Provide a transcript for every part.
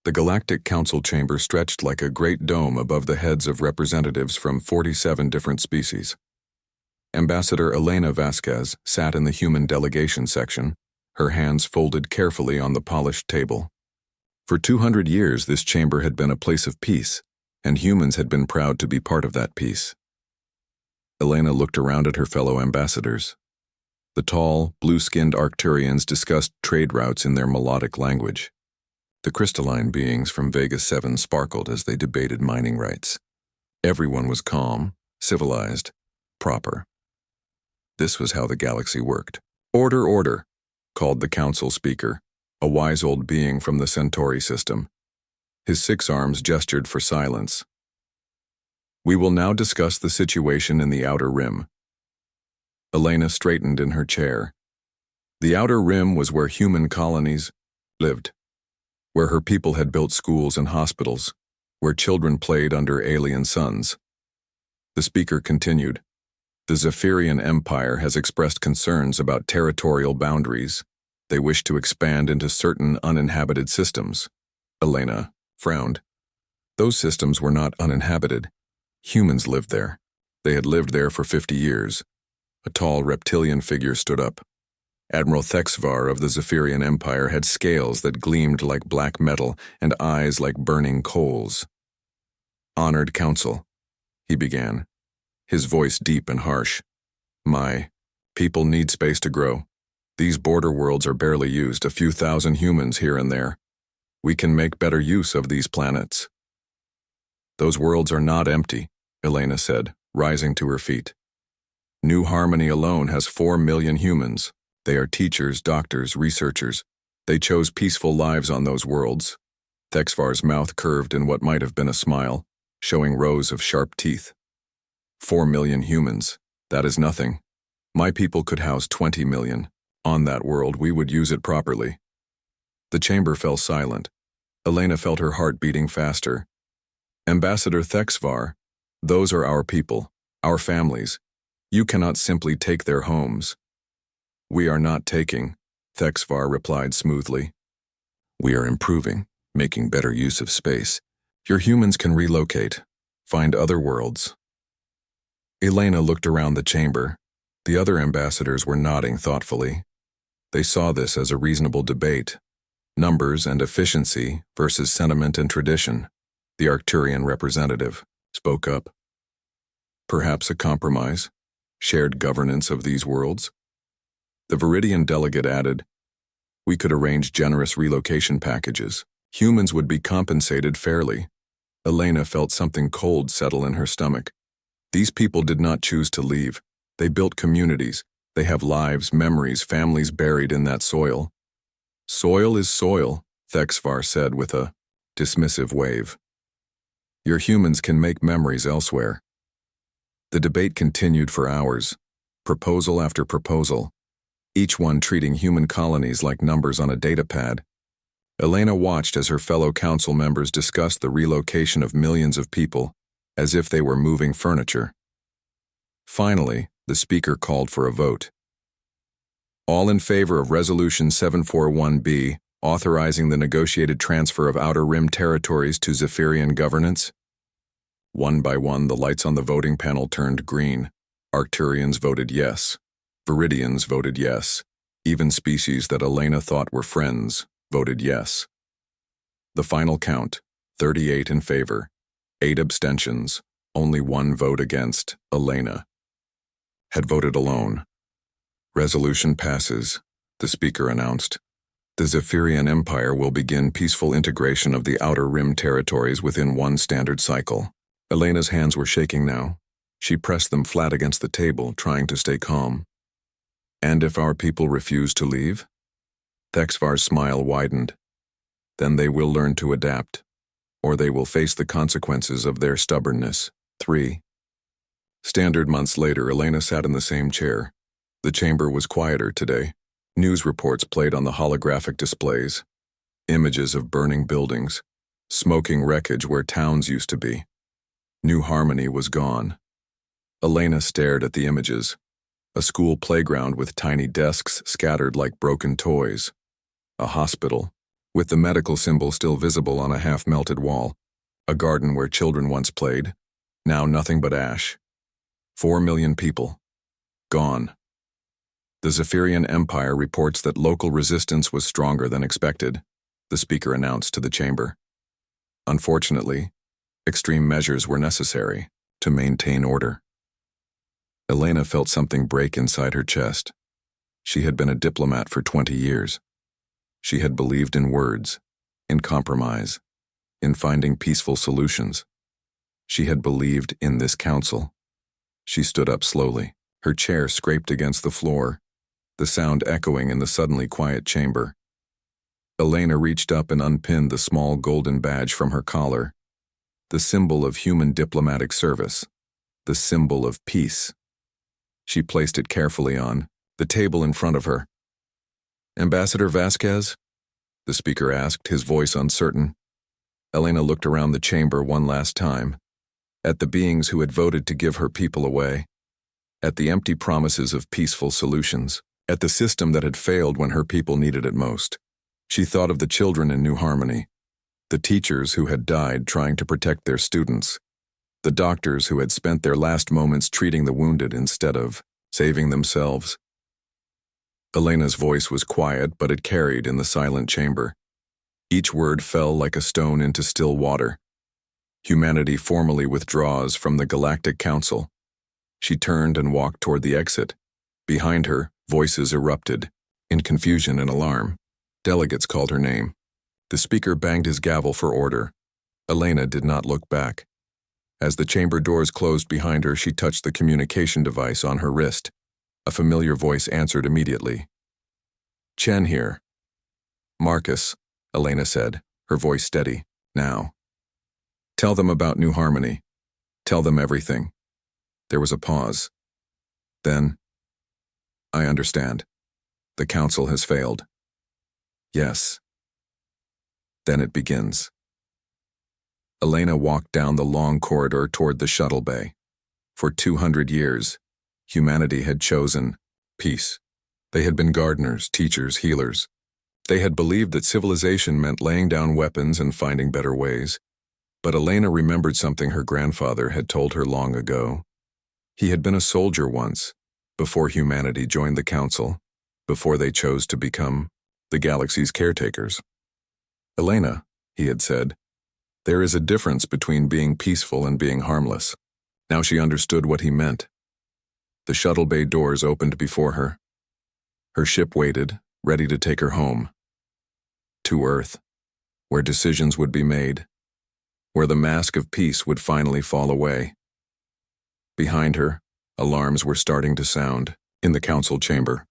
The Galactic Council chamber stretched like a great dome above the heads of representatives from 47 different species. Ambassador Elena Vasquez sat in the human delegation section, her hands folded carefully on the polished table. For 200 years, this chamber had been a place of peace, and humans had been proud to be part of that peace. Elena looked around at her fellow ambassadors. The tall, blue-skinned Arcturians discussed trade routes in their melodic language. The crystalline beings from Vega 7 sparkled as they debated mining rights. Everyone was calm, civilized, proper. This was how the galaxy worked. "Order, order," called the council speaker, a wise old being from the Centauri system. His 6 arms gestured for silence. "We will now discuss the situation in the Outer Rim." Elena straightened in her chair. The Outer Rim was where human colonies lived, where her people had built schools and hospitals, where children played under alien suns. The speaker continued, "The Zephyrian Empire has expressed concerns about territorial boundaries. They wish to expand into certain uninhabited systems." Elena frowned. Those systems were not uninhabited. Humans lived there. They had lived there for 50 years. A tall reptilian figure stood up. Admiral Thexvar of the Zephyrian Empire had scales that gleamed like black metal and eyes like burning coals. "Honored Council," he began, his voice deep and harsh. "My people need space to grow. These border worlds are barely used, a few thousand humans here and there. We can make better use of these planets." "Those worlds are not empty," Elena said, rising to her feet. "New Harmony alone has 4 million humans. They are teachers, doctors, researchers. They chose peaceful lives on those worlds." Thexvar's mouth curved in what might have been a smile, showing rows of sharp teeth. 4 million humans. That is nothing. My people could house 20 million. On that world, we would use it properly. The chamber fell silent. Elena felt her heart beating faster. "Ambassador Thexvar, those are our people, our families. You cannot simply take their homes." "We are not taking," Thexvar replied smoothly. "We are improving, making better use of space. Your humans can relocate, find other worlds." Elena looked around the chamber. The other ambassadors were nodding thoughtfully. They saw this as a reasonable debate. Numbers and efficiency versus sentiment and tradition. The Arcturian representative spoke up. "Perhaps a compromise, shared governance of these worlds." The Viridian delegate added, "We could arrange generous relocation packages. Humans would be compensated fairly." Elena felt something cold settle in her stomach. These people did not choose to leave. They built communities. They have lives, memories, families buried in that soil. "Soil is soil," Thexvar said with a dismissive wave. "Your humans can make memories elsewhere." The debate continued for hours, proposal after proposal, each one treating human colonies like numbers on a datapad. Elena watched as her fellow council members discussed the relocation of millions of people, as if they were moving furniture. Finally, the speaker called for a vote. "All in favor of Resolution 741B, authorizing the negotiated transfer of Outer Rim territories to Zephyrian governance?" One by one, the lights on the voting panel turned green. Arcturians voted yes. Viridians voted yes. Even species that Elena thought were friends voted yes. The final count, 38 in favor, 8 abstentions, only 1 vote against. Elena had voted alone. "Resolution passes," the speaker announced. "The Zephyrian Empire will begin peaceful integration of the Outer Rim territories within 1 standard cycle." Elena's hands were shaking now. She pressed them flat against the table, trying to stay calm. "And if our people refuse to leave?" Thexvar's smile widened. "Then they will learn to adapt, or they will face the consequences of their stubbornness." 3. Standard months later, Elena sat in the same chair. The chamber was quieter today. News reports played on the holographic displays. Images of burning buildings, smoking wreckage where towns used to be. New Harmony was gone. Elena stared at the images. A school playground with tiny desks scattered like broken toys. A hospital, with the medical symbol still visible on a half-melted wall. A garden where children once played, now nothing but ash. 4 million people. Gone. The Zephyrian Empire reports that local resistance was stronger than expected, the speaker announced to the chamber. Unfortunately, extreme measures were necessary to maintain order. Elena felt something break inside her chest. She had been a diplomat for 20 years. She had believed in words, in compromise, in finding peaceful solutions. She had believed in this council. She stood up slowly. Her chair scraped against the floor, the sound echoing in the suddenly quiet chamber. Elena reached up and unpinned the small golden badge from her collar, the symbol of human diplomatic service, the symbol of peace. She placed it carefully on the table in front of her. "Ambassador Vasquez?" the speaker asked, his voice uncertain. Elena looked around the chamber one last time, at the beings who had voted to give her people away, at the empty promises of peaceful solutions, at the system that had failed when her people needed it most. She thought of the children in New Harmony, the teachers who had died trying to protect their students, the doctors who had spent their last moments treating the wounded instead of saving themselves. Elena's voice was quiet, but it carried in the silent chamber. Each word fell like a stone into still water. Humanity formally withdraws from the Galactic Council. She turned and walked toward the exit. Behind her, voices erupted, in confusion and alarm. Delegates called her name. The speaker banged his gavel for order. Elena did not look back. As the chamber doors closed behind her, she touched the communication device on her wrist. A familiar voice answered immediately. "Chen here." "Marcus," Elena said, her voice steady. "Now. Tell them about New Harmony. Tell them everything." There was a pause. Then, "I understand. The council has failed." "Yes." Then it begins. Elena walked down the long corridor toward the shuttle bay. For 200 years, humanity had chosen peace. They had been gardeners, teachers, healers. They had believed that civilization meant laying down weapons and finding better ways. But Elena remembered something her grandfather had told her long ago. He had been a soldier once, before humanity joined the council, before they chose to become the galaxy's caretakers. "Elena," he had said, "there is a difference between being peaceful and being harmless." Now she understood what he meant. The shuttle bay doors opened before her. Her ship waited, ready to take her home. To Earth, where decisions would be made, where the mask of peace would finally fall away. Behind her, alarms were starting to sound. In the council chamber,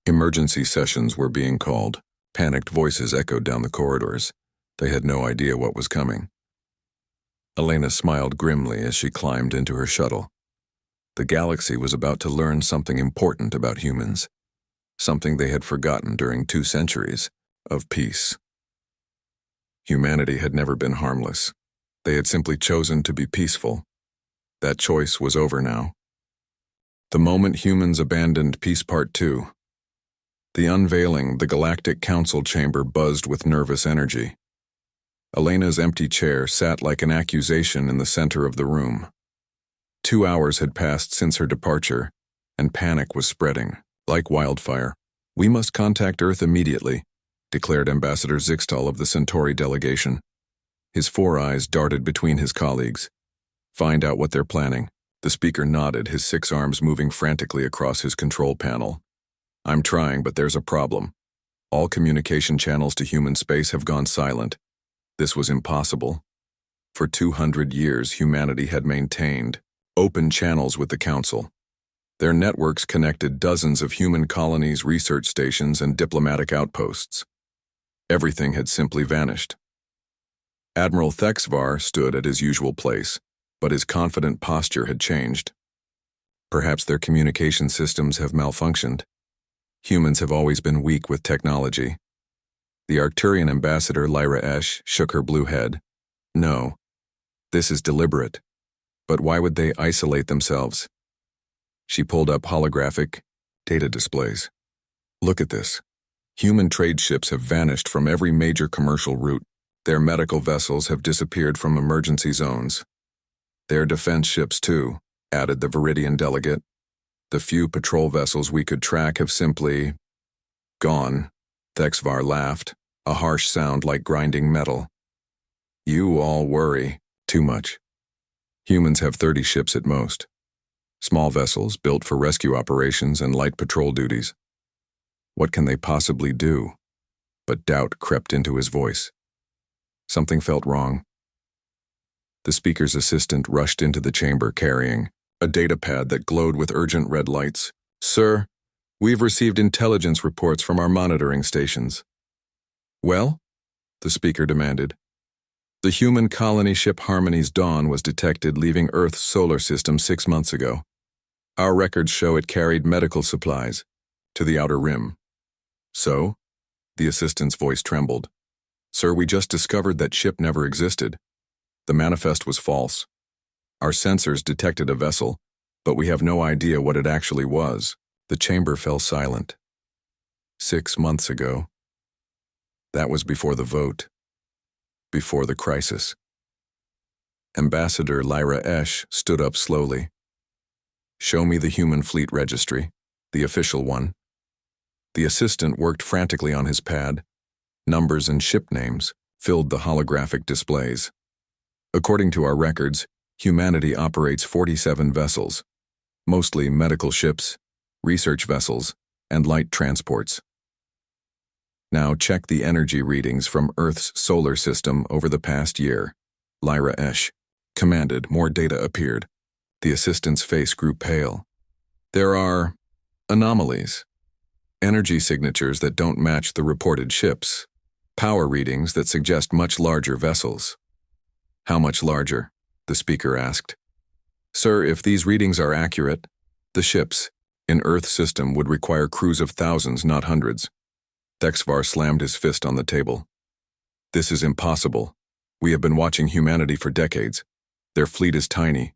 emergency sessions were being called. Panicked voices echoed down the corridors. They had no idea what was coming. Elena smiled grimly as she climbed into her shuttle. The galaxy was about to learn something important about humans, something they had forgotten during 2 centuries of peace. Humanity had never been harmless. They had simply chosen to be peaceful. That choice was over now. The moment humans abandoned Peace Part 2, the unveiling, the Galactic Council chamber buzzed with nervous energy. Elena's empty chair sat like an accusation in the center of the room. 2 hours had passed since her departure, and panic was spreading, like wildfire. "We must contact Earth immediately," declared Ambassador Zixtal of the Centauri delegation. His 4 eyes darted between his colleagues. "Find out what they're planning." The speaker nodded, his 6 arms moving frantically across his control panel. "I'm trying, but there's a problem. All communication channels to human space have gone silent. This was impossible. For 200 years, humanity had maintained open channels with the Council. Their networks connected dozens of human colonies, research stations, and diplomatic outposts. Everything had simply vanished. Admiral Thexvar stood at his usual place, but his confident posture had changed. Perhaps their communication systems have malfunctioned. Humans have always been weak with technology. The Arcturian ambassador, Lyra Esh, shook her blue head. "No, this is deliberate. But why would they isolate themselves?" She pulled up holographic data displays. "Look at this. Human trade ships have vanished from every major commercial route. Their medical vessels have disappeared from emergency zones. Their defense ships, too, added the Viridian delegate. The few patrol vessels we could track have simply gone. Thexvar laughed, a harsh sound like grinding metal. You all worry too much. Humans have 30 ships at most. Small vessels built for rescue operations and light patrol duties. What can they possibly do? But doubt crept into his voice. Something felt wrong. The speaker's assistant rushed into the chamber carrying a data pad that glowed with urgent red lights. Sir, we've received intelligence reports from our monitoring stations. Well? The speaker demanded. The human colony ship Harmony's Dawn was detected leaving Earth's solar system 6 months ago. Our records show it carried medical supplies to the outer rim. So? The assistant's voice trembled. Sir, we just discovered that ship never existed. The manifest was false. Our sensors detected a vessel, but we have no idea what it actually was. The chamber fell silent. 6 months ago. That was before the vote. Before the crisis. Ambassador Lyra Esch stood up slowly. Show me the human fleet registry, the official one. The assistant worked frantically on his pad. Numbers and ship names filled the holographic displays. According to our records, humanity operates 47 vessels, mostly medical ships, research vessels, and light transports. Now check the energy readings from Earth's solar system over the past year. Lyra Esch commanded. More data appeared. The assistant's face grew pale. There are anomalies. Energy signatures that don't match the reported ships. Power readings that suggest much larger vessels. How much larger? The speaker asked. Sir, if these readings are accurate, the ships in Earth's system would require crews of thousands, not hundreds. Thexvar slammed his fist on the table. This is impossible. We have been watching humanity for decades. Their fleet is tiny.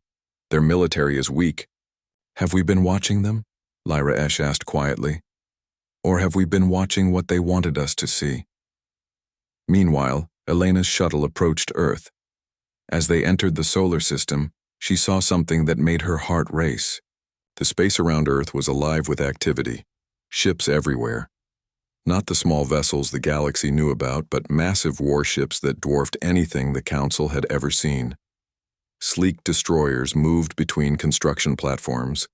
Their military is weak. Have we been watching them? Lyra Esch asked quietly. Or have we been watching what they wanted us to see? Meanwhile, Elena's shuttle approached Earth. As they entered the solar system, she saw something that made her heart race. The space around Earth was alive with activity. Ships everywhere. Not the small vessels the galaxy knew about, but massive warships that dwarfed anything the Council had ever seen. Sleek destroyers moved between construction platforms.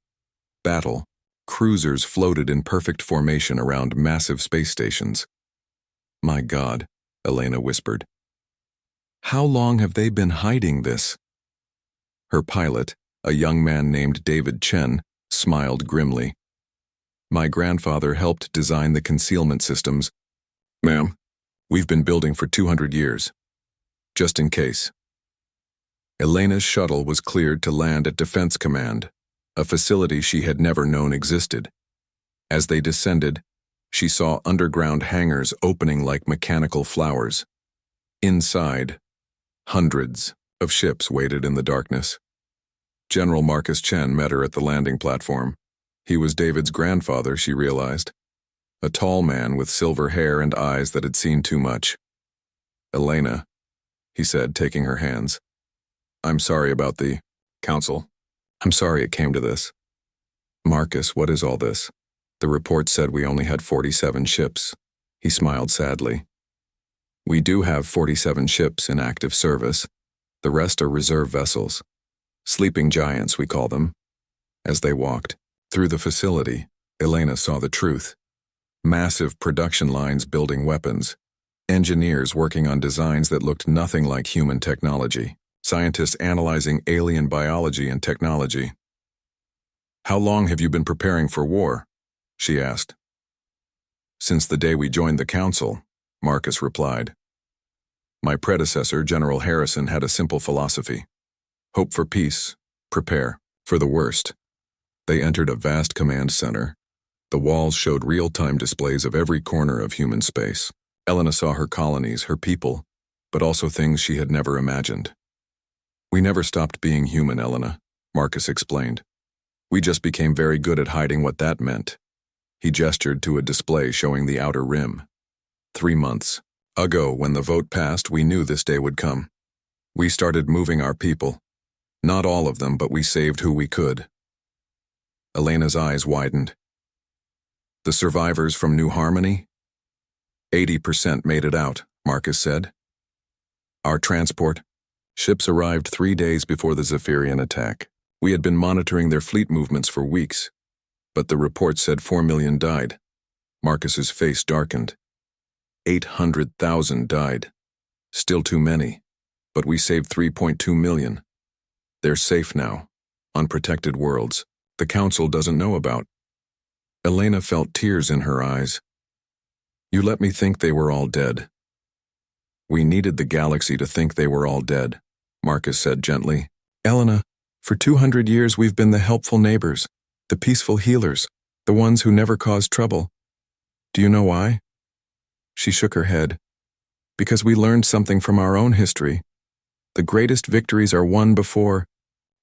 Battle cruisers floated in perfect formation around massive space stations. My God, Elena whispered. How long have they been hiding this? Her pilot, a young man named David Chen, smiled grimly. My grandfather helped design the concealment systems. Ma'am, we've been building for 200 years. Just in case. Elena's shuttle was cleared to land at Defense Command, a facility she had never known existed. As they descended, she saw underground hangars opening like mechanical flowers. Inside, hundreds of ships waited in the darkness. General Marcus Chen met her at the landing platform. He was David's grandfather, she realized. A tall man with silver hair and eyes that had seen too much. Elena, he said, taking her hands. I'm sorry about the Council. I'm sorry it came to this. Marcus, what is all this? The report said we only had 47 ships. He smiled sadly. We do have 47 ships in active service. The rest are reserve vessels. Sleeping giants, we call them. As they walked through the facility, Elena saw the truth. Massive production lines building weapons. Engineers working on designs that looked nothing like human technology. Scientists analyzing alien biology and technology. How long have you been preparing for war? She asked. Since the day we joined the Council, Marcus replied. My predecessor, General Harrison, had a simple philosophy. Hope for peace, prepare for the worst. They entered a vast command center. The walls showed real-time displays of every corner of human space. Elena saw her colonies, her people, but also things she had never imagined. We never stopped being human, Elena, Marcus explained. We just became very good at hiding what that meant. He gestured to a display showing the outer rim. 3 months ago, when the vote passed, we knew this day would come. We started moving our people. Not all of them, but we saved who we could. Elena's eyes widened. The survivors from New Harmony? 80% made it out, Marcus said. Our transport? Ships arrived 3 days before the Zephyrian attack. We had been monitoring their fleet movements for weeks, but the report said 4 million died. Marcus's face darkened. 800,000 died. Still too many, but we saved 3.2 million. They're safe now. Unprotected worlds. The Council doesn't know about. Elena felt tears in her eyes. You let me think they were all dead. We needed the galaxy to think they were all dead, Marcus said gently. Elena, for 200 years we've been the helpful neighbors, the peaceful healers, the ones who never caused trouble. Do you know why? She shook her head. Because we learned something from our own history. The greatest victories are won before.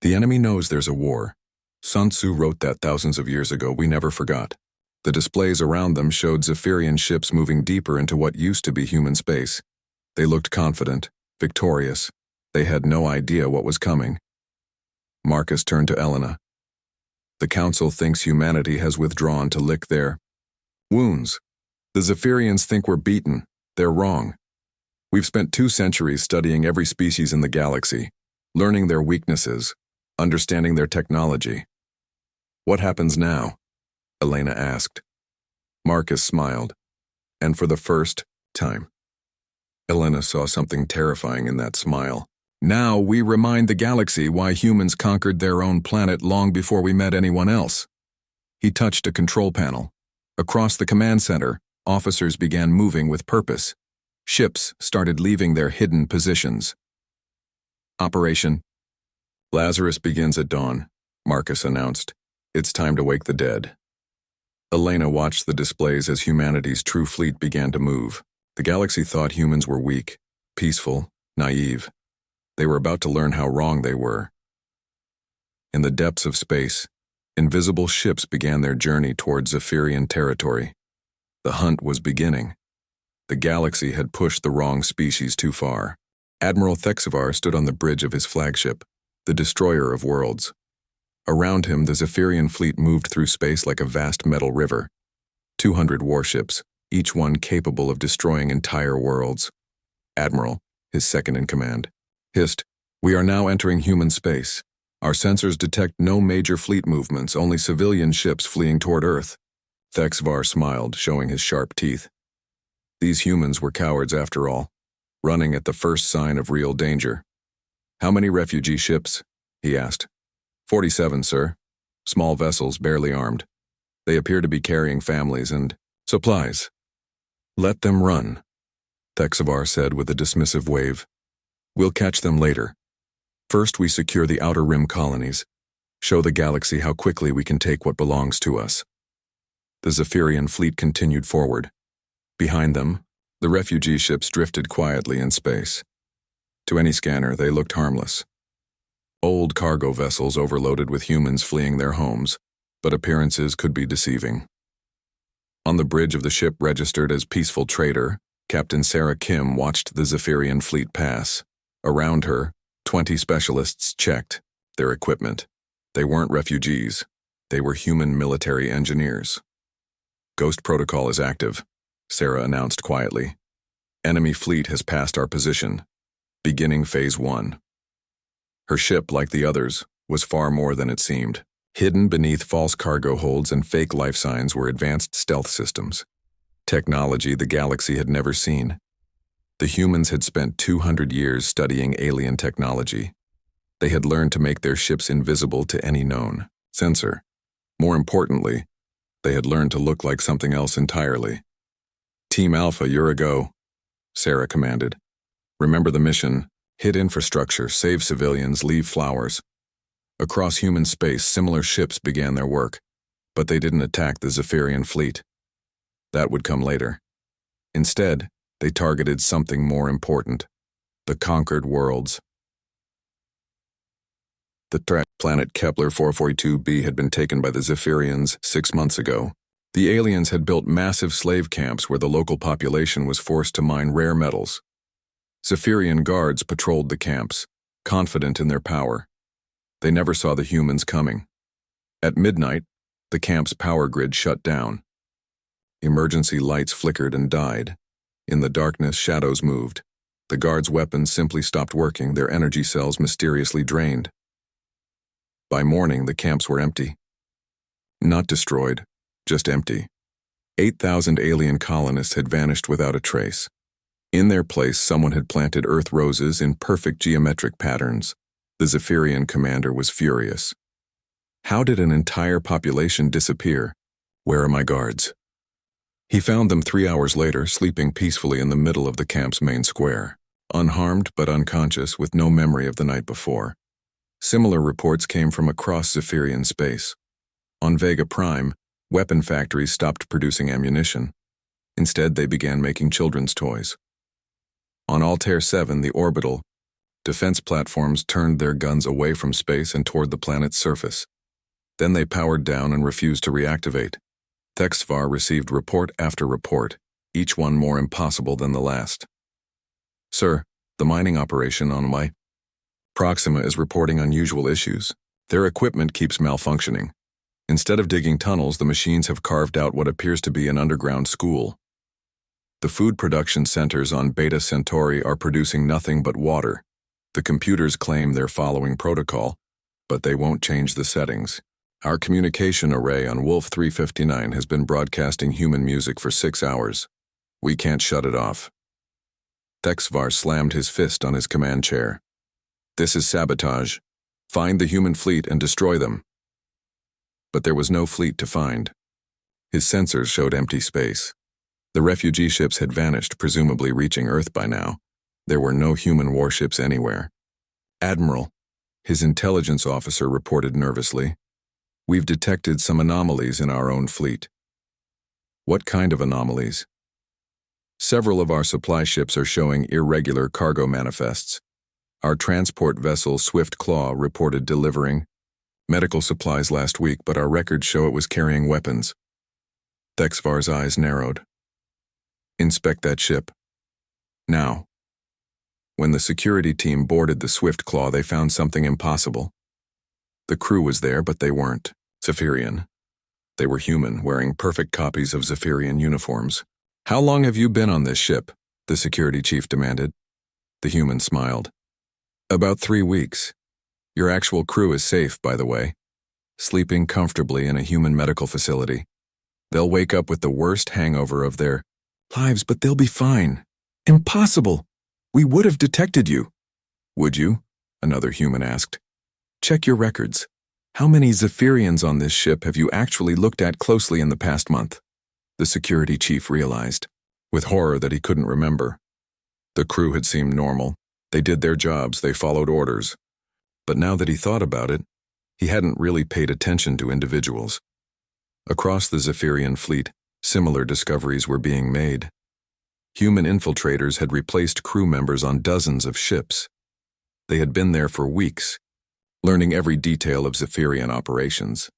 The enemy knows there's a war. Sun Tzu wrote that thousands of years ago. We never forgot. The displays around them showed Zephyrian ships moving deeper into what used to be human space. They looked confident, victorious. They had no idea what was coming. Marcus turned to Elena. The Council thinks humanity has withdrawn to lick their wounds. The Zephyrians think we're beaten. They're wrong. We've spent 2 centuries studying every species in the galaxy, learning their weaknesses, understanding their technology. What happens now? Elena asked. Marcus smiled, and for the first time, Elena saw something terrifying in that smile. Now we remind the galaxy why humans conquered their own planet long before we met anyone else. He touched a control panel. Across the command center, officers began moving with purpose. Ships started leaving their hidden positions. Operation Lazarus begins at dawn, Marcus announced. It's time to wake the dead. Elena watched the displays as humanity's true fleet began to move. The galaxy thought humans were weak, peaceful, naive. They were about to learn how wrong they were. In the depths of space, invisible ships began their journey towards Zephyrian territory. The hunt was beginning. The galaxy had pushed the wrong species too far. Admiral Thexivar stood on the bridge of his flagship, the destroyer of worlds. Around him, the Zephyrian fleet moved through space like a vast metal river. 200 warships, each one capable of destroying entire worlds. Admiral, his second-in-command, hissed, "We are now entering human space. Our sensors detect no major fleet movements, only civilian ships fleeing toward Earth." Thexivar smiled, showing his sharp teeth. These humans were cowards after all, running at the first sign of real danger. "How many refugee ships?" he asked. 47, sir. Small vessels, barely armed. They appear to be carrying families and supplies. Let them run, Thexivar said with a dismissive wave. We'll catch them later. First, we secure the Outer Rim colonies. Show the galaxy how quickly we can take what belongs to us. The Zephyrian fleet continued forward. Behind them, the refugee ships drifted quietly in space. To any scanner, they looked harmless. Old cargo vessels overloaded with humans fleeing their homes, but appearances could be deceiving. On the bridge of the ship registered as peaceful trader, Captain Sarah Kim watched the Zephyrian fleet pass. Around her, 20 specialists checked their equipment. They weren't refugees. They were human military engineers. Ghost protocol is active, Sarah announced quietly. Enemy fleet has passed our position. Beginning Phase 1. Her ship, like the others, was far more than it seemed. Hidden beneath false cargo holds and fake life signs were advanced stealth systems. Technology the galaxy had never seen. The humans had spent 200 years studying alien technology. They had learned to make their ships invisible to any known sensor. More importantly, they had learned to look like something else entirely. Team Alpha, you're a go, Sarah commanded. Remember the mission. Hit infrastructure, save civilians, leave flowers. Across human space, similar ships began their work, but they didn't attack the Zephyrian fleet. That would come later. Instead, they targeted something more important: the conquered worlds. The planet Kepler 442b had been taken by the Zephyrians 6 months ago. The aliens had built massive slave camps where the local population was forced to mine rare metals. Zephyrian guards patrolled the camps, confident in their power. They never saw the humans coming. At midnight, the camp's power grid shut down. Emergency lights flickered and died. In the darkness, shadows moved. The guards' weapons simply stopped working, their energy cells mysteriously drained. By morning, the camps were empty. Not destroyed, just empty. 8,000 alien colonists had vanished without a trace. In their place, someone had planted earth roses in perfect geometric patterns. The Zephyrian commander was furious. How did an entire population disappear? Where are my guards? He found them 3 hours later, sleeping peacefully in the middle of the camp's main square, unharmed but unconscious, with no memory of the night before. Similar reports came from across Zephyrian space. On Vega Prime, weapon factories stopped producing ammunition. Instead, they began making children's toys. On Altair 7, the orbital, defense platforms turned their guns away from space and toward the planet's surface. Then they powered down and refused to reactivate. Thexvar received report after report, each one more impossible than the last. Sir, the mining operation on Y. Proxima is reporting unusual issues. Their equipment keeps malfunctioning. Instead of digging tunnels, the machines have carved out what appears to be an underground school. The food production centers on Beta Centauri are producing nothing but water. The computers claim they're following protocol, but they won't change the settings. Our communication array on Wolf 359 has been broadcasting human music for 6 hours. We can't shut it off. Thexvar slammed his fist on his command chair. This is sabotage. Find the human fleet and destroy them. But there was no fleet to find. His sensors showed empty space. The refugee ships had vanished, presumably reaching Earth by now. There were no human warships anywhere. Admiral, his intelligence officer reported nervously, we've detected some anomalies in our own fleet. What kind of anomalies? Several of our supply ships are showing irregular cargo manifests. Our transport vessel Swift Claw reported delivering medical supplies last week, but our records show it was carrying weapons. Thexvar's eyes narrowed. Inspect that ship. Now. When the security team boarded the Swift Claw, they found something impossible. The crew was there, but they weren't Zephyrian. They were human, wearing perfect copies of Zephyrian uniforms. How long have you been on this ship? The security chief demanded. The human smiled. About 3 weeks. Your actual crew is safe, by the way, sleeping comfortably in a human medical facility. They'll wake up with the worst hangover of their lives, but they'll be fine. Impossible! We would have detected you. Would you? Another human asked. Check your records. How many Zephyrians on this ship have you actually looked at closely in the past month? The security chief realized, with horror, that he couldn't remember. The crew had seemed normal. They did their jobs, they followed orders. But now that he thought about it, he hadn't really paid attention to individuals. Across the Zephyrian fleet, similar discoveries were being made. Human infiltrators had replaced crew members on dozens of ships. They had been there for weeks, learning every detail of Zephyrian operations.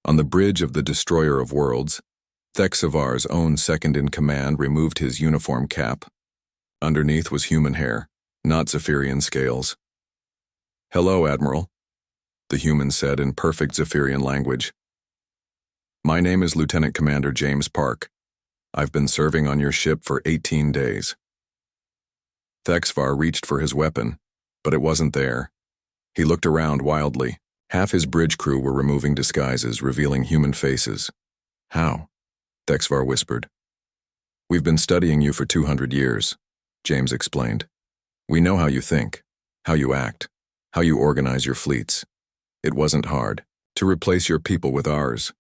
On the bridge of the Destroyer of Worlds, Thexvar's own second-in-command removed his uniform cap. Underneath was human hair, not Zephyrian scales. Hello, Admiral, the human said in perfect Zephyrian language. My name is Lieutenant Commander James Park. I've been serving on your ship for 18 days. Thexvar reached for his weapon, but it wasn't there. He looked around wildly. Half his bridge crew were removing disguises, revealing human faces. How? Thexvar whispered. We've been studying you for 200 years, James explained. We know how you think, how you act, how you organize your fleets. It wasn't hard to replace your people with ours.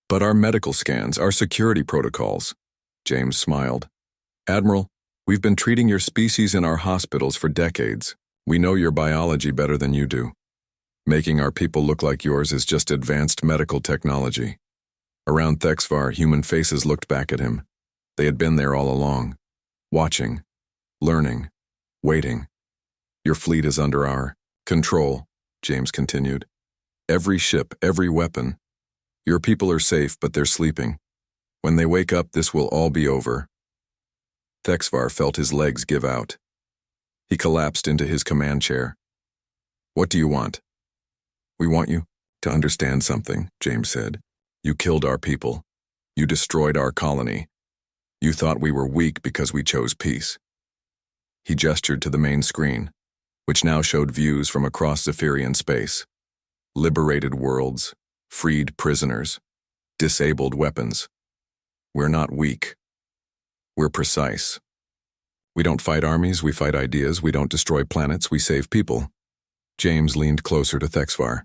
But our medical scans, our security protocols. James smiled. Admiral, we've been treating your species in our hospitals for decades. We know your biology better than you do. Making our people look like yours is just advanced medical technology. Around Thexvar, human faces looked back at him. They had been there all along, watching, learning, waiting. Your fleet is under our control, James continued. Every ship, every weapon. Your people are safe, but they're sleeping. When they wake up, this will all be over. Thexvar felt his legs give out. He collapsed into his command chair. What do you want? We want you to understand something, James said. You killed our people. You destroyed our colony. You thought we were weak because we chose peace. He gestured to the main screen, which now showed views from across Zephyrian space. Liberated worlds, freed prisoners, disabled weapons. We're not weak. We're precise. We don't fight armies, we fight ideas. We don't destroy planets, we save people. James leaned closer to Thexvar.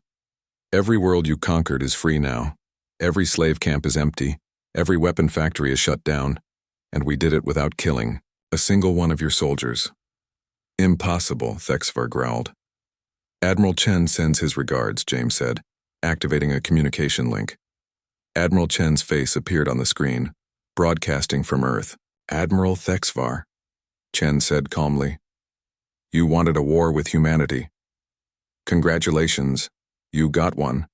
Every world you conquered is free now. Every slave camp is empty. Every weapon factory is shut down. And we did it without killing a single one of your soldiers. Impossible, Thexvar growled. Admiral Chen sends his regards, James said, activating a communication link. Admiral Chen's face appeared on the screen, broadcasting from Earth. Admiral Thexvar, Chen said calmly. You wanted a war with humanity. Congratulations, you got one.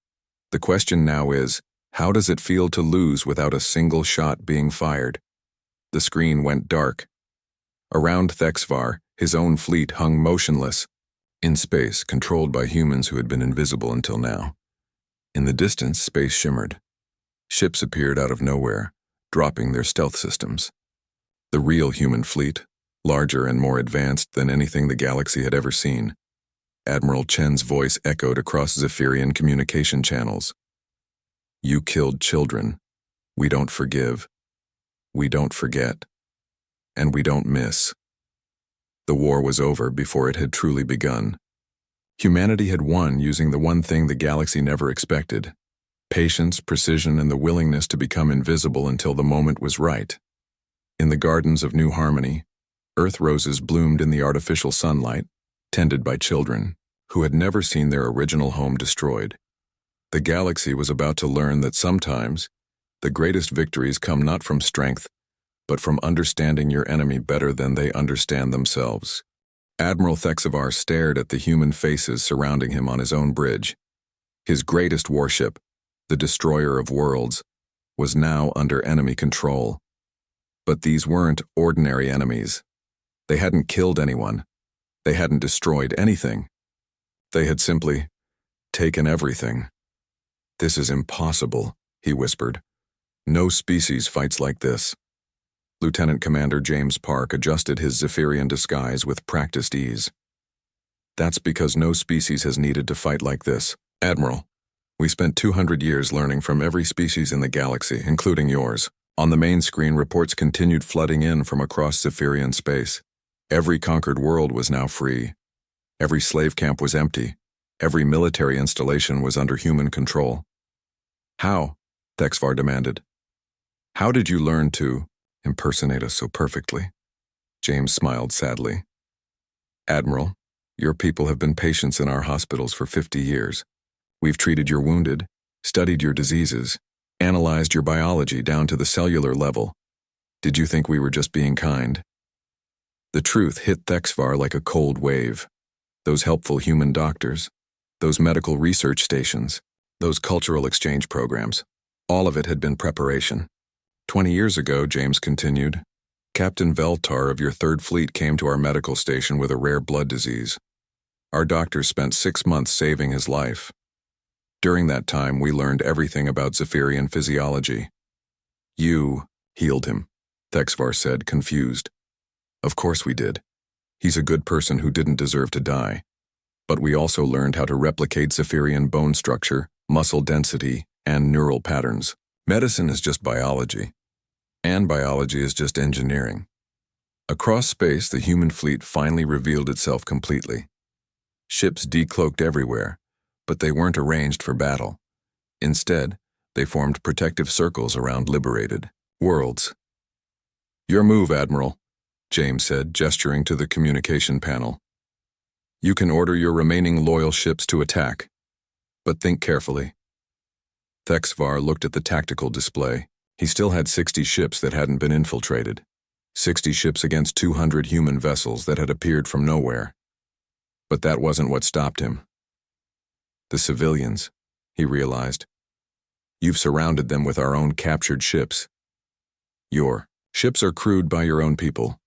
The question now is, how does it feel to lose without a single shot being fired? The screen went dark. Around Thexvar, his own fleet hung motionless, in space, controlled by humans who had been invisible until now. In the distance, space shimmered. Ships appeared out of nowhere, dropping their stealth systems. The real human fleet, larger and more advanced than anything the galaxy had ever seen. Admiral Chen's voice echoed across Zephyrian communication channels. You killed children. We don't forgive. We don't forget. And we don't miss. The war was over before it had truly begun. Humanity had won using the one thing the galaxy never expected: patience, precision, and the willingness to become invisible until the moment was right. In the gardens of New Harmony, earth roses bloomed in the artificial sunlight, tended by children who had never seen their original home destroyed. The galaxy was about to learn that sometimes the greatest victories come not from strength, but from understanding your enemy better than they understand themselves. Admiral Thexvar stared at the human faces surrounding him on his own bridge. His greatest warship, the destroyer of worlds, was now under enemy control. But these weren't ordinary enemies. They hadn't killed anyone. They hadn't destroyed anything. They had simply taken everything. This is impossible, he whispered. No species fights like this. Lieutenant Commander James Park adjusted his Zephyrian disguise with practiced ease. That's because no species has needed to fight like this. Admiral, we spent 200 years learning from every species in the galaxy, including yours. On the main screen, reports continued flooding in from across Zephyrian space. Every conquered world was now free. Every slave camp was empty. Every military installation was under human control. How? Thexvar demanded. How did you learn to impersonate us so perfectly? James smiled sadly. Admiral, your people have been patients in our hospitals for 50 years. We've treated your wounded, studied your diseases, analyzed your biology down to the cellular level. Did you think we were just being kind? The truth hit Thexvar like a cold wave. Those helpful human doctors, those medical research stations, those cultural exchange programs, all of it had been preparation. 20 years ago, James continued, Captain Veltar of your 3rd Fleet came to our medical station with a rare blood disease. Our doctors spent 6 months saving his life. During that time, we learned everything about Zephyrian physiology. You healed him, Thexvar said, confused. Of course we did. He's a good person who didn't deserve to die. But we also learned how to replicate Zephyrian bone structure, muscle density, and neural patterns. Medicine is just biology. And biology is just engineering. Across space, the human fleet finally revealed itself completely. Ships decloaked everywhere, but they weren't arranged for battle. Instead, they formed protective circles around liberated worlds. Your move, Admiral, James said, gesturing to the communication panel. You can order your remaining loyal ships to attack, but think carefully. Thexvar looked at the tactical display. He still had 60 ships that hadn't been infiltrated. 60 ships against 200 human vessels that had appeared from nowhere. But that wasn't what stopped him. The civilians, he realized. You've surrounded them with our own captured ships. Your ships are crewed by your own people,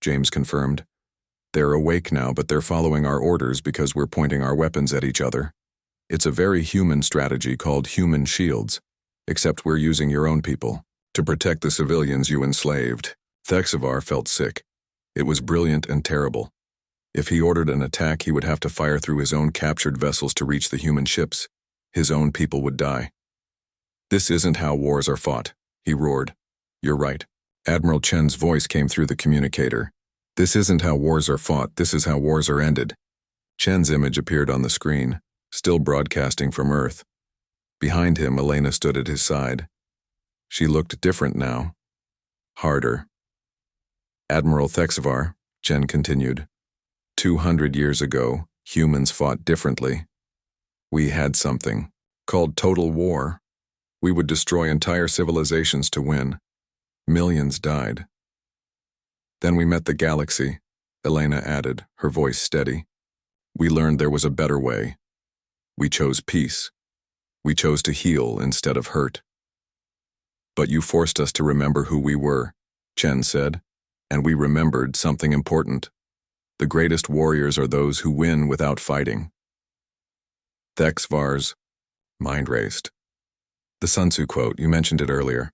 James confirmed. They're awake now, but they're following our orders because we're pointing our weapons at each other. It's a very human strategy called human shields, except we're using your own people to protect the civilians you enslaved. Thexavar felt sick. It was brilliant and terrible. If he ordered an attack, he would have to fire through his own captured vessels to reach the human ships. His own people would die. This isn't how wars are fought, he roared. You're right. Admiral Chen's voice came through the communicator. This isn't how wars are fought, this is how wars are ended. Chen's image appeared on the screen, still broadcasting from Earth. Behind him, Elena stood at his side. She looked different now. Harder. Admiral Thexavar, Chen continued. 200 years ago, humans fought differently. We had something called total war. We would destroy entire civilizations to win. Millions died. Then we met the galaxy, Elena added, her voice steady. We learned there was a better way. We chose peace. We chose to heal instead of hurt. But you forced us to remember who we were, Chen said, and we remembered something important. The greatest warriors are those who win without fighting. Thexvar's mind raced. The Sun Tzu quote, you mentioned it earlier.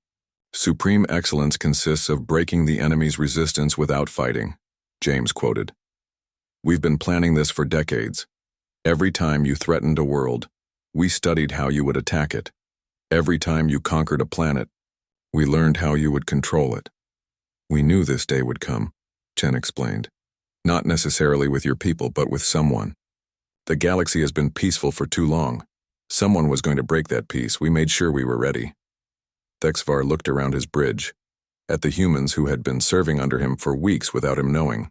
Supreme excellence consists of breaking the enemy's resistance without fighting, James quoted. We've been planning this for decades. Every time you threatened a world, we studied how you would attack it. Every time you conquered a planet, we learned how you would control it. We knew this day would come, Chen explained. Not necessarily with your people, but with someone. The galaxy has been peaceful for too long. Someone was going to break that peace. We made sure we were ready. Thexvar looked around his bridge, at the humans who had been serving under him for weeks without him knowing,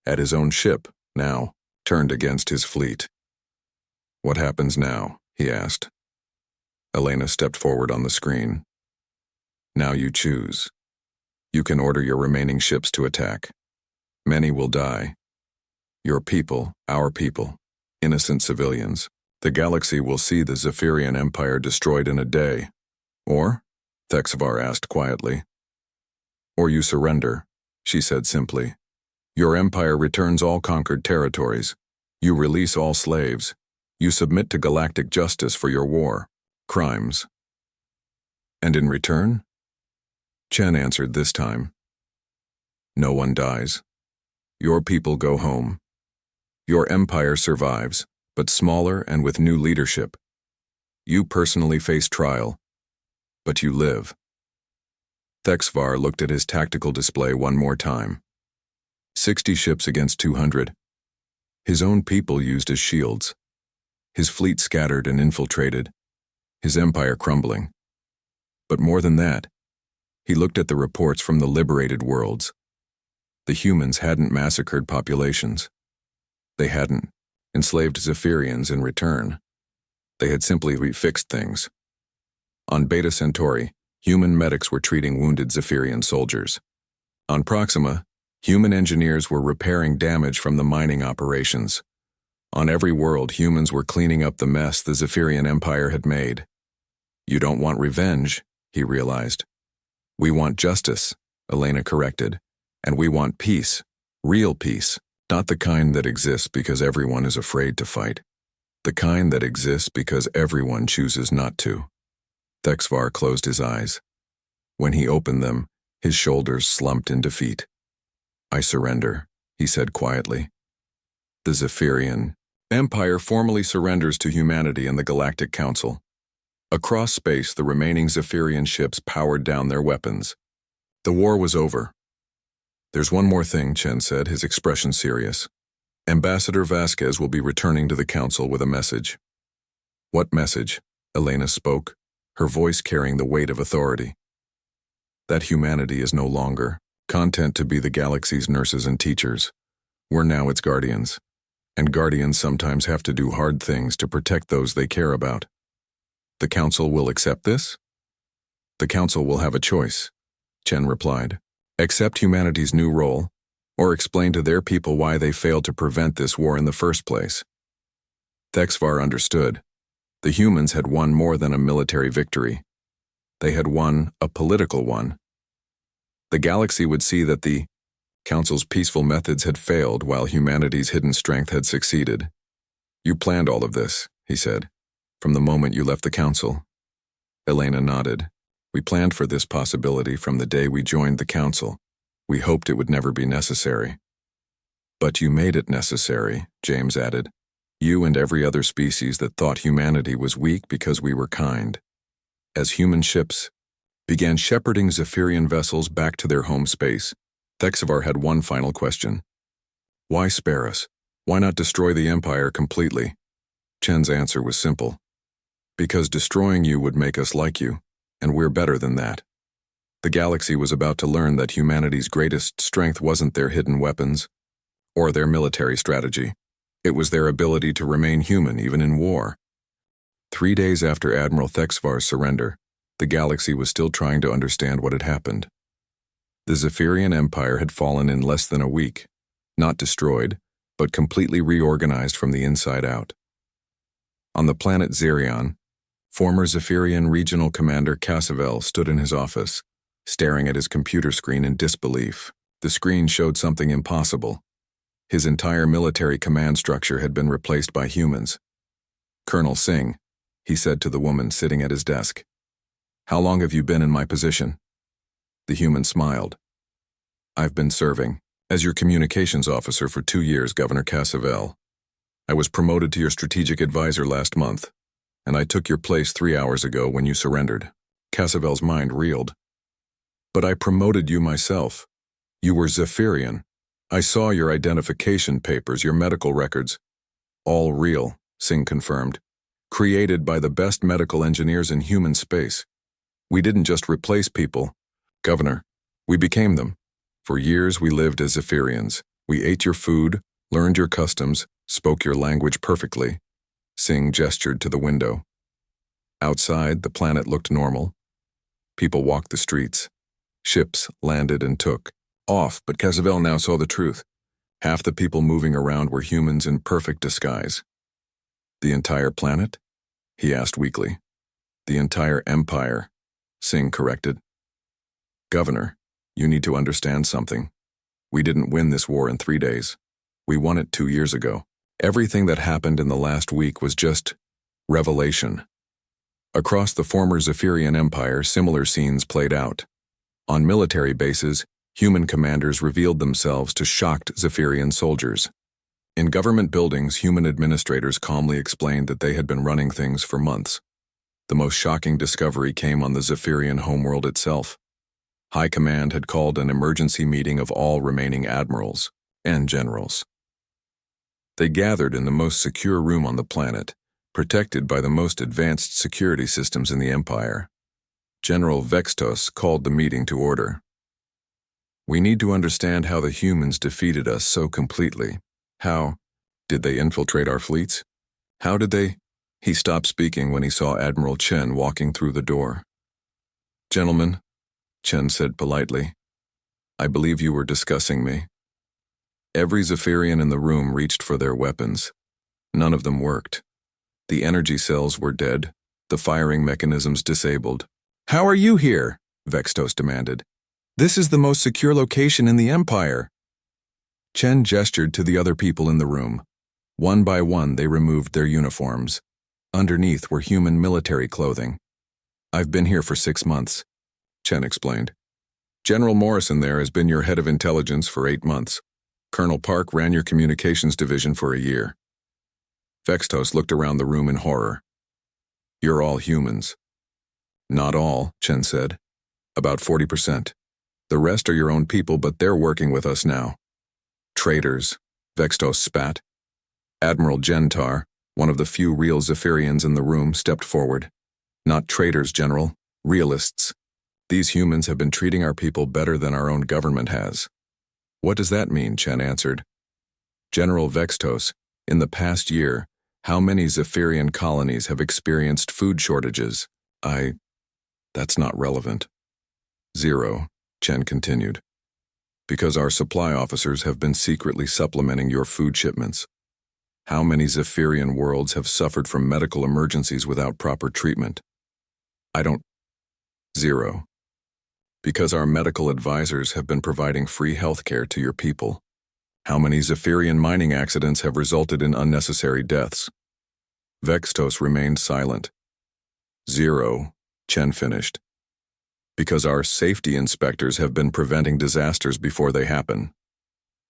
at his own ship, now, turned against his fleet. What happens now? He asked. Elena stepped forward on the screen. Now you choose. You can order your remaining ships to attack. Many will die. Your people, our people, innocent civilians. The galaxy will see the Zephyrian Empire destroyed in a day. Or? Thexavar asked quietly. Or you surrender, she said simply. Your empire returns all conquered territories. You release all slaves. You submit to galactic justice for your war, crimes. And in return? Chen answered this time. No one dies. Your people go home. Your empire survives, but smaller and with new leadership. You personally face trial, but you live. Thexvar looked at his tactical display one more time. 60 ships against 200. His own people used as shields. His fleet scattered and infiltrated. His empire crumbling. But more than that, he looked at the reports from the liberated worlds. The humans hadn't massacred populations. They hadn't enslaved Zephyrians in return. They had simply refixed things. On Beta Centauri, human medics were treating wounded Zephyrian soldiers. On Proxima, human engineers were repairing damage from the mining operations. On every world, humans were cleaning up the mess the Zephyrian Empire had made. You don't want revenge, he realized. We want justice, Elena corrected. And we want peace, real peace, not the kind that exists because everyone is afraid to fight. The kind that exists because everyone chooses not to. Thexvar closed his eyes. When he opened them, his shoulders slumped in defeat. I surrender, he said quietly. The Zephyrian Empire formally surrenders to humanity and the Galactic Council. Across space, the remaining Zephyrian ships powered down their weapons. The war was over. There's one more thing, Chen said, his expression serious. Ambassador Vasquez will be returning to the council with a message. What message? Elena spoke, her voice carrying the weight of authority. That humanity is no longer content to be the galaxy's nurses and teachers. We're now its guardians. And guardians sometimes have to do hard things to protect those they care about. The council will accept this? The council will have a choice, Chen replied. Accept humanity's new role, or explain to their people why they failed to prevent this war in the first place. Thexvar understood. The humans had won more than a military victory. They had won a political one. The galaxy would see that the Council's peaceful methods had failed while humanity's hidden strength had succeeded. You planned all of this, he said, from the moment you left the Council. Elena nodded. We planned for this possibility from the day we joined the Council. We hoped it would never be necessary. But you made it necessary, James added. You and every other species that thought humanity was weak because we were kind. As human ships began shepherding Zephyrian vessels back to their home space, Thexavar had one final question. Why spare us? Why not destroy the Empire completely? Chen's answer was simple. Because destroying you would make us like you, and we're better than that. The galaxy was about to learn that humanity's greatest strength wasn't their hidden weapons or their military strategy. It was their ability to remain human even in war. 3 days after Admiral Thexvar's surrender, the galaxy was still trying to understand what had happened. The Zephyrian Empire had fallen in less than a week, not destroyed, but completely reorganized from the inside out. On the planet Xerion, former Zephyrian Regional Commander Cassavel stood in his office, staring at his computer screen in disbelief. The screen showed something impossible. His entire military command structure had been replaced by humans. Colonel Singh, he said to the woman sitting at his desk. How long have you been in my position? The human smiled. I've been serving as your communications officer for 2 years, Governor Cassavel. I was promoted to your strategic advisor last month, and I took your place 3 hours ago when you surrendered. Cassavel's mind reeled. But I promoted you myself. You were Zephyrian. I saw your identification papers, your medical records. All real, Singh confirmed. Created by the best medical engineers in human space. We didn't just replace people, Governor. We became them. For years we lived as Zephyrians. We ate your food, learned your customs, spoke your language perfectly. Singh gestured to the window. Outside, the planet looked normal. People walked the streets. Ships landed and took off, but Cassavel now saw the truth. Half the people moving around were humans in perfect disguise. The entire planet? He asked weakly. The entire empire, Singh corrected. Governor, you need to understand something. We didn't win this war in 3 days. We won it 2 years ago. Everything that happened in the last week was just revelation. Across the former Zephyrian Empire, similar scenes played out. On military bases, human commanders revealed themselves to shocked Zephyrian soldiers. In government buildings, human administrators calmly explained that they had been running things for months. The most shocking discovery came on the Zephyrian homeworld itself. High Command had called an emergency meeting of all remaining admirals and generals. They gathered in the most secure room on the planet, protected by the most advanced security systems in the Empire. General Vextos called the meeting to order. We need to understand how the humans defeated us so completely. How? Did they infiltrate our fleets? How did they? He stopped speaking when he saw Admiral Chen walking through the door. Gentlemen, Chen said politely, I believe you were discussing me. Every Zephyrian in the room reached for their weapons. None of them worked. The energy cells were dead, the firing mechanisms disabled. How are you here? Vextos demanded. This is the most secure location in the Empire. Chen gestured to the other people in the room. One by one, they removed their uniforms. Underneath were human military clothing. I've been here for 6 months, Chen explained. General Morrison there has been your head of intelligence for 8 months. Colonel Park ran your communications division for a year. Vextos looked around the room in horror. You're all humans. Not all, Chen said. About 40%. The rest are your own people, but they're working with us now. Traitors, Vextos spat. Admiral Gentar, one of the few real Zephyrians in the room, stepped forward. Not traitors, General. Realists. These humans have been treating our people better than our own government has. What does that mean? Chen answered. General Vextos, in the past year, how many Zephyrian colonies have experienced food shortages? That's not relevant. 0. Chen continued. Because our supply officers have been secretly supplementing your food shipments. How many Zephyrian worlds have suffered from medical emergencies without proper treatment? 0. Because our medical advisors have been providing free healthcare to your people. How many Zephyrian mining accidents have resulted in unnecessary deaths? Vextos remained silent. 0, Chen finished. Because our safety inspectors have been preventing disasters before they happen.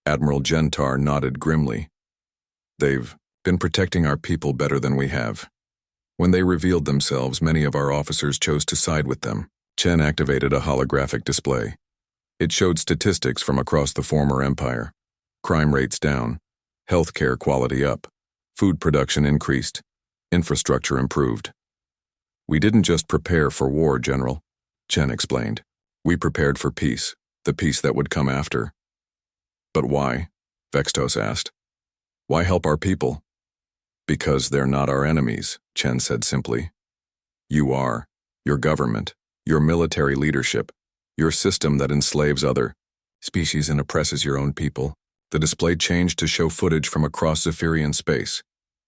Admiral Gentar nodded grimly. They've been protecting our people better than we have. When they revealed themselves, many of our officers chose to side with them. Chen activated a holographic display. It showed statistics from across the former empire. Crime rates down, healthcare quality up, food production increased, infrastructure improved. We didn't just prepare for war, General, Chen explained. We prepared for peace, the peace that would come after. But why? Vextos asked. Why help our people? Because they're not our enemies, Chen said simply. You are, your government, your military leadership, your system that enslaves other species and oppresses your own people. The display changed to show footage from across Zephyrian space.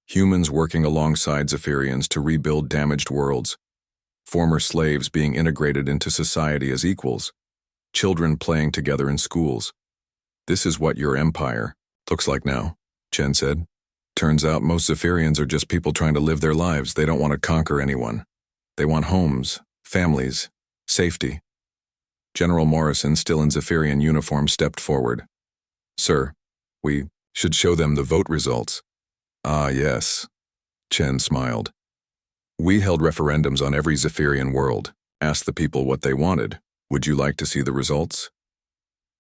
Humans working alongside Zephyrians to rebuild damaged worlds. Former slaves being integrated into society as equals. Children playing together in schools. This is what your empire looks like now, Chen said. Turns out most Zephyrians are just people trying to live their lives. They don't want to conquer anyone. They want homes, families, safety. General Morrison, still in Zephyrian uniform, stepped forward. Sir, we should show them the vote results. Ah, yes, Chen smiled. We held referendums on every Zephyrian world, asked the people what they wanted. Would you like to see the results?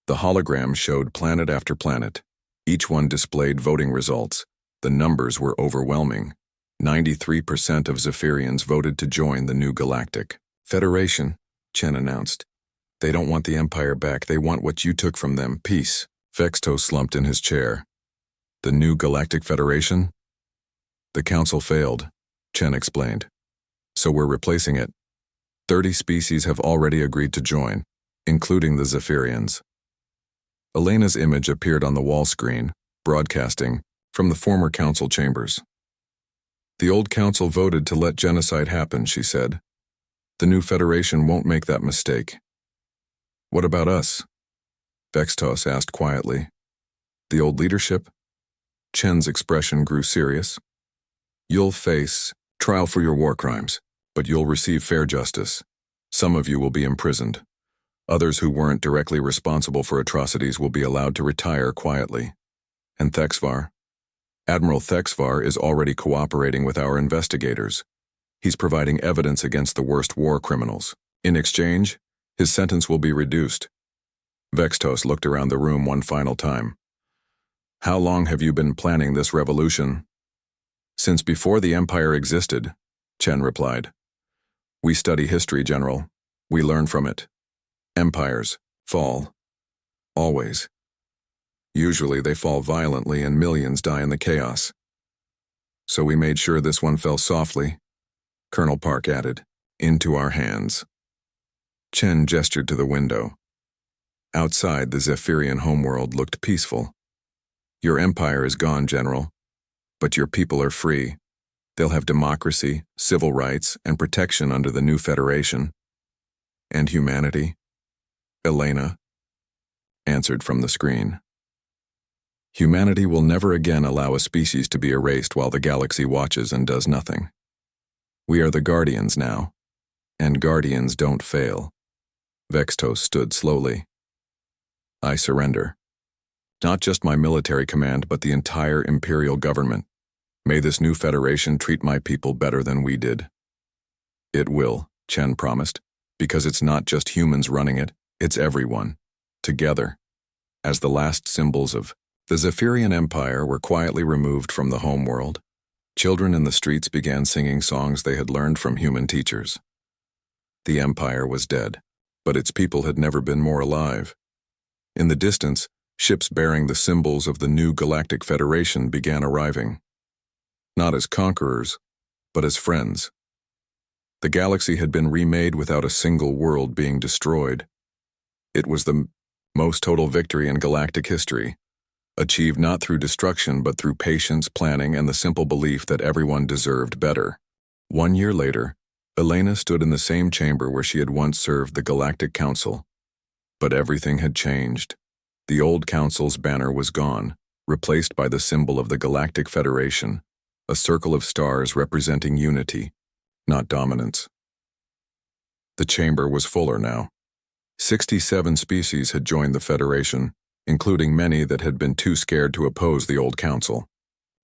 The hologram showed planet after planet. Each one displayed voting results. The numbers were overwhelming. 93% of Zephyrians voted to join the new Galactic Federation, Chen announced. They don't want the Empire back, they want what you took from them, peace. Vextos slumped in his chair. The new Galactic Federation? The council failed, Chen explained. So we're replacing it. 30 species have already agreed to join, including the Zephyrians. Elena's image appeared on the wall screen, broadcasting from the former council chambers. The old council voted to let genocide happen, she said. The new Federation won't make that mistake. What about us? Vextos asked quietly. The old leadership? Chen's expression grew serious. You'll face trial for your war crimes, but you'll receive fair justice. Some of you will be imprisoned. Others who weren't directly responsible for atrocities will be allowed to retire quietly. And Thexvar? Admiral Thexvar is already cooperating with our investigators. He's providing evidence against the worst war criminals. In exchange, his sentence will be reduced. Vextos looked around the room one final time. How long have you been planning this revolution? Since before the Empire existed, Chen replied. We study history, General. We learn from it. Empires fall. Always. Usually they fall violently and millions die in the chaos. So we made sure this one fell softly, Colonel Park added, into our hands. Chen gestured to the window. Outside, the Zephyrian homeworld looked peaceful. Your empire is gone, General, but your people are free. They'll have democracy, civil rights, and protection under the new Federation. And humanity? Elena answered from the screen. Humanity will never again allow a species to be erased while the galaxy watches and does nothing. We are the Guardians now, and Guardians don't fail. Vextos stood slowly. I surrender. Not just my military command, but the entire Imperial government. May this new Federation treat my people better than we did. It will, Chen promised, because it's not just humans running it, it's everyone, together. As the last symbols of the Zephyrian Empire were quietly removed from the homeworld, children in the streets began singing songs they had learned from human teachers. The Empire was dead, but its people had never been more alive. In the distance, ships bearing the symbols of the new Galactic Federation began arriving. Not as conquerors, but as friends. The galaxy had been remade without a single world being destroyed. It was the most total victory in galactic history, achieved not through destruction but through patience, planning, and the simple belief that everyone deserved better. 1 year later, Elena stood in the same chamber where she had once served the Galactic Council, But everything had changed. The old council's banner was gone, replaced by the symbol of the Galactic Federation, a circle of stars representing unity, not dominance. The chamber was fuller now. 67 species had joined the Federation, including many that had been too scared to oppose the old council.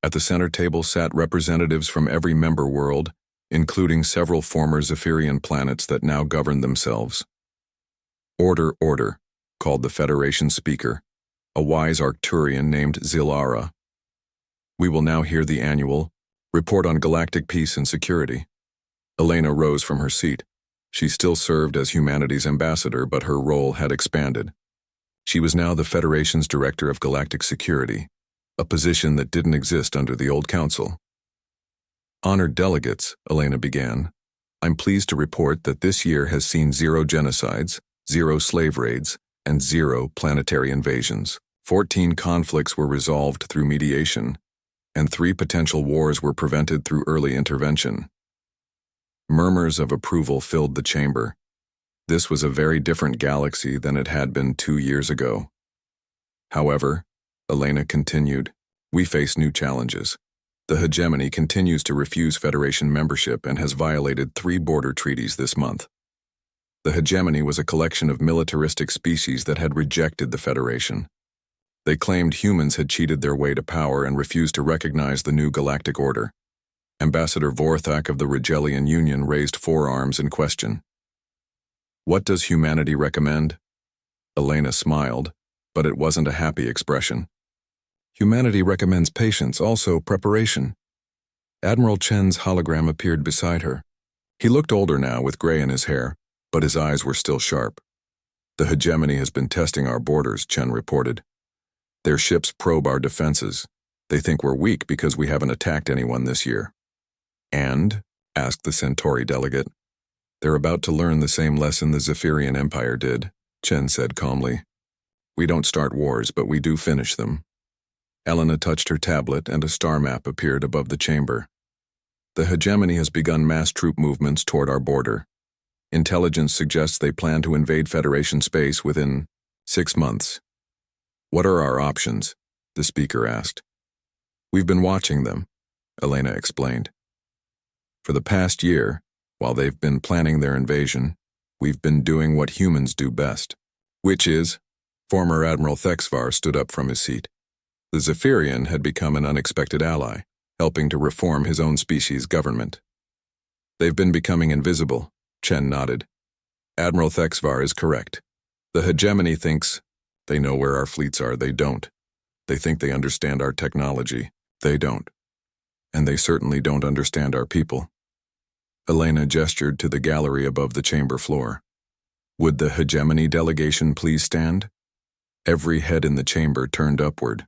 At the center table sat representatives from every member world, including several former Zephyrian planets that now governed themselves. "Order, order," called the Federation speaker, a wise Arcturian named Zilara. "We will now hear the annual report on galactic peace and security." Elena rose from her seat. She still served as humanity's ambassador, but her role had expanded. She was now the Federation's Director of Galactic Security, a position that didn't exist under the old council. "Honored delegates," Elena began, "I'm pleased to report that this year has seen 0 genocides, 0 slave raids, and 0 planetary invasions. 14 conflicts were resolved through mediation, and 3 potential wars were prevented through early intervention." Murmurs of approval filled the chamber. This was a very different galaxy than it had been 2 years ago. However, Elena continued, "We face new challenges. The hegemony continues to refuse Federation membership and has violated 3 border treaties this month. The hegemony was a collection of militaristic species that had rejected the Federation. They claimed humans had cheated their way to power and refused to recognize the new galactic order. Ambassador Vorthak of the Regelian Union raised forearms in question. "What does humanity recommend?" Elena smiled, but it wasn't a happy expression. "Humanity recommends patience, also preparation." Admiral Chen's hologram appeared beside her. He looked older now with gray in his hair, but his eyes were still sharp. "The hegemony has been testing our borders," Chen reported. "Their ships probe our defenses. They think we're weak because we haven't attacked anyone this year." "And?" asked the Centauri delegate. "They're about to learn the same lesson the Zephyrian Empire did," Chen said calmly. "We don't start wars, but we do finish them." Elena touched her tablet and a star map appeared above the chamber. "The hegemony has begun mass troop movements toward our border. Intelligence suggests they plan to invade Federation space within 6 months. What are our options?" the speaker asked. "We've been watching them," Elena explained. "For the past year, while they've been planning their invasion, we've been doing what humans do best." "Which is?" Former Admiral Thexvar stood up from his seat. The Zephyrian had become an unexpected ally, helping to reform his own species' government. "They've been becoming invisible," Chen nodded. "Admiral Thexvar is correct. The hegemony thinks they know where our fleets are. They don't. They think they understand our technology. They don't. And they certainly don't understand our people." Elena gestured to the gallery above the chamber floor. "Would the hegemony delegation please stand?" Every head in the chamber turned upward.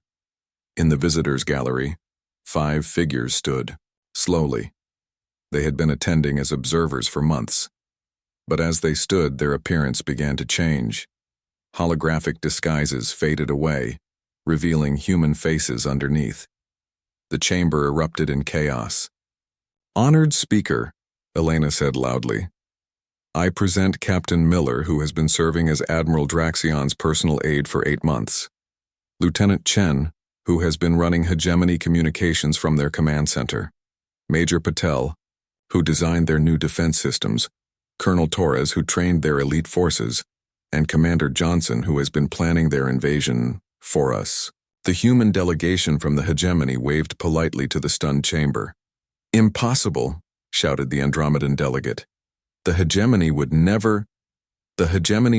In the visitors' gallery, 5 figures stood, slowly. They had been attending as observers for months. But as they stood, their appearance began to change. Holographic disguises faded away, revealing human faces underneath. The chamber erupted in chaos. "Honored speaker," Elena said loudly, "I present Captain Miller, who has been serving as Admiral Draxion's personal aide for 8 months. Lieutenant Chen, who has been running hegemony communications from their command center. Major Patel, who designed their new defense systems. Colonel Torres, who trained their elite forces. And Commander Johnson, who has been planning their invasion for us." The human delegation from the hegemony waved politely to the stunned chamber. "Impossible," shouted the Andromedan delegate. The hegemony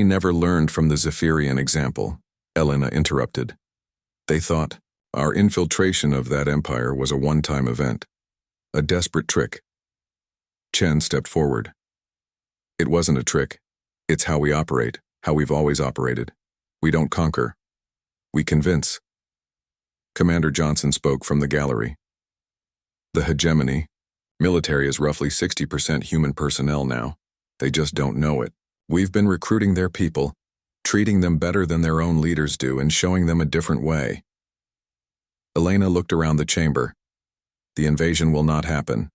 never learned from the Zephyrian example," Elena interrupted. "They thought our infiltration of that empire was a one-time event. A desperate trick." Chen stepped forward. "It wasn't a trick. It's how we operate, how we've always operated. We don't conquer. We convince." Commander Johnson spoke from the gallery. "The hegemony, military is roughly 60% human personnel now. They just don't know it. We've been recruiting their people, treating them better than their own leaders do, and showing them a different way." Elena looked around the chamber. "The invasion will not happen.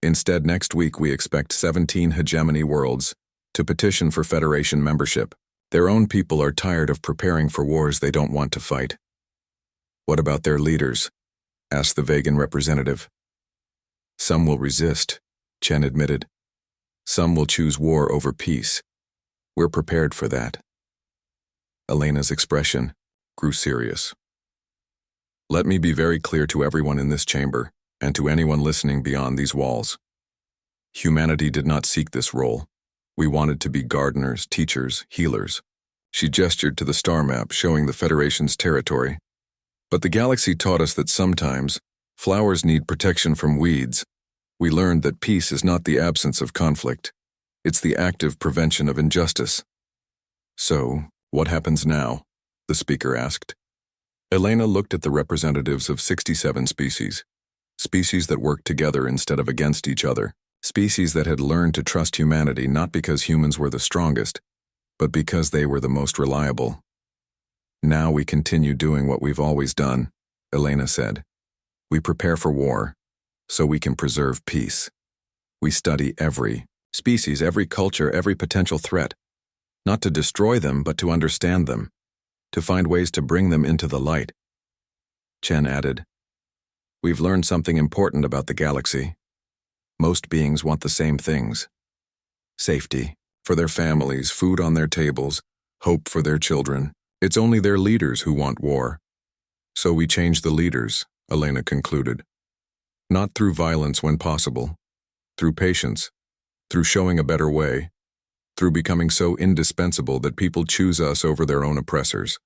Instead, next week we expect 17 hegemony worlds to petition for Federation membership. Their own people are tired of preparing for wars they don't want to fight. What about their leaders? Asked the vegan representative. Some will resist, Chen admitted. Some will choose war over peace. We're prepared for that. Elena's expression grew serious. Let me be very clear to everyone in this chamber, and to anyone listening beyond these walls. Humanity did not seek this role. We wanted to be gardeners, teachers, healers. She gestured to the star map showing the Federation's territory. But the galaxy taught us that sometimes flowers need protection from weeds. We learned that peace is not the absence of conflict. It's the active prevention of injustice. So, what happens now? The speaker asked. Elena looked at the representatives of 67 species. Species that worked together instead of against each other. Species that had learned to trust humanity not because humans were the strongest, but because they were the most reliable. Now we continue doing what we've always done, Elena said. We prepare for war, so we can preserve peace. We study every species, every culture, every potential threat, not to destroy them, but to understand them, to find ways to bring them into the light. Chen added, We've learned something important about the galaxy. Most beings want the same things. Safety, for their families, food on their tables, hope for their children. It's only their leaders who want war. So we change the leaders, Elena concluded. Not through violence when possible, through patience, through showing a better way, through becoming so indispensable that people choose us over their own oppressors.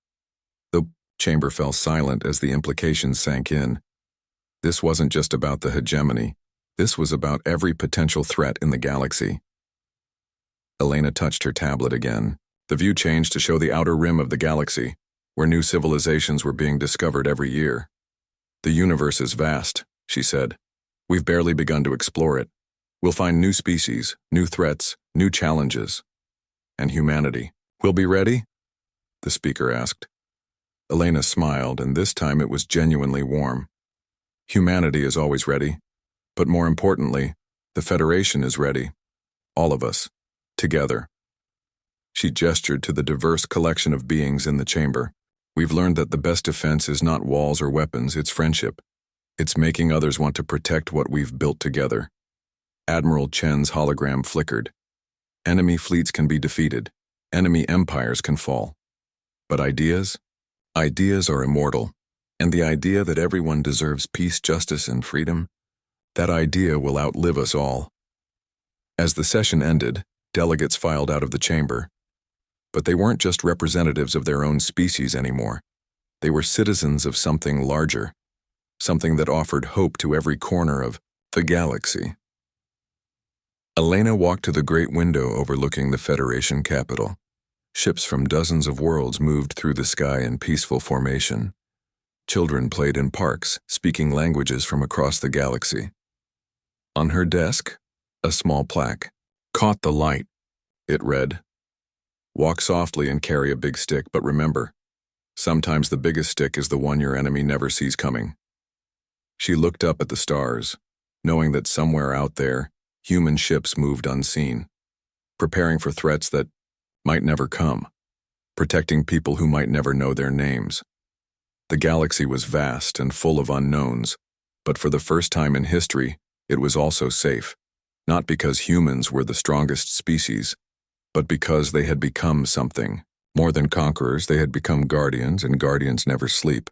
The chamber fell silent as the implications sank in. This wasn't just about the hegemony. This was about every potential threat in the galaxy. Elena touched her tablet again. The view changed to show the outer rim of the galaxy, where new civilizations were being discovered every year. The universe is vast, she said. We've barely begun to explore it. We'll find new species, new threats, new challenges. And humanity. We'll be ready? The speaker asked. Elena smiled, and this time it was genuinely warm. Humanity is always ready. But more importantly, the Federation is ready. All of us. Together. She gestured to the diverse collection of beings in the chamber. We've learned that the best defense is not walls or weapons, it's friendship. It's making others want to protect what we've built together. Admiral Chen's hologram flickered. Enemy fleets can be defeated. Enemy empires can fall. But ideas? Ideas are immortal. And the idea that everyone deserves peace, justice, and freedom? That idea will outlive us all. As the session ended, delegates filed out of the chamber. But they weren't just representatives of their own species anymore. They were citizens of something larger, something that offered hope to every corner of the galaxy. Elena walked to the great window overlooking the Federation capital. Ships from dozens of worlds moved through the sky in peaceful formation. Children played in parks, speaking languages from across the galaxy. On her desk, a small plaque caught the light. It read, Walk softly and carry a big stick, but remember, sometimes the biggest stick is the one your enemy never sees coming. She looked up at the stars, knowing that somewhere out there, human ships moved unseen, preparing for threats that might never come, protecting people who might never know their names. The galaxy was vast and full of unknowns, but for the first time in history, it was also safe, not because humans were the strongest species, but because they had become something. More than conquerors, they had become guardians, and guardians never sleep.